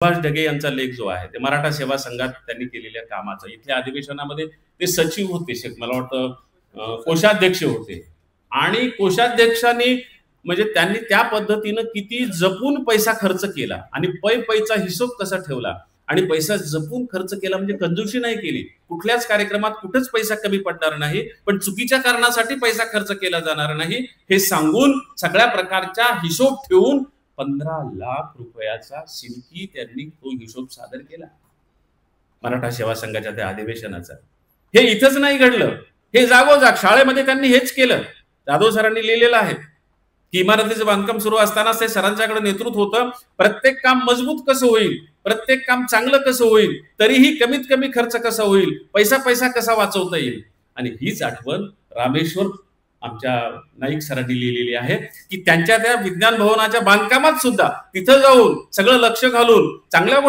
सुभाष ढगे यांचा लेख जो आहे ते मराठा सेवा संघात त्यांनी केलेल्या कामाचा, इथल्या अधिवेशनामध्ये ते सचिव होते, मला वाटतं कोषाध्यक्ष होते, आणि कोषाध्यक्षांनी म्हणजे त्यांनी त्या पद्धतीनं किती जपून पैसा खर्च केला आणि पैचा हिशोब कसा ठेवला आणि पैसा जपून खर्च केला, म्हणजे कंजूसी नाही केली, कुठल्याच कार्यक्रमात कुठेच पैसा कमी पडणार नाही, पण चुकीच्या कारणासाठी पैसा खर्च केला जाणार नाही हे सांगून सगळ्या प्रकारचा हिशोब ठेवून 15 लाख रुपयाचा सिमकी त्यांनी तो हिशोब सादर केला मराठा सेवा संघाच्या त्या अधिवेशनाचा. हे इथंच नाही घडलं, हे जागोजाग शाळेमध्ये त्यांनी हेच केलं. जाधव सरांनी लिहिलेलं आहे की इमारतीचं बांधकाम सुरू असतानाच ते सरांच्याकडे नेतृत्व होतं, प्रत्येक काम मजबूत कसं होईल, प्रत्येक काम चांगलं कसं होईल, तरीही कमीत कमी खर्च कसा होईल, पैसा कसा वाचवता येईल. आणि हीच आठवण रामेश्वर आमच्या नाईक सरांनी लिहिलेली आहे की त्यांच्या त्या विज्ञान भवनाच्या बांधकामात सुद्धा तिथं जाऊन सगळं लक्ष घालून चांगल्या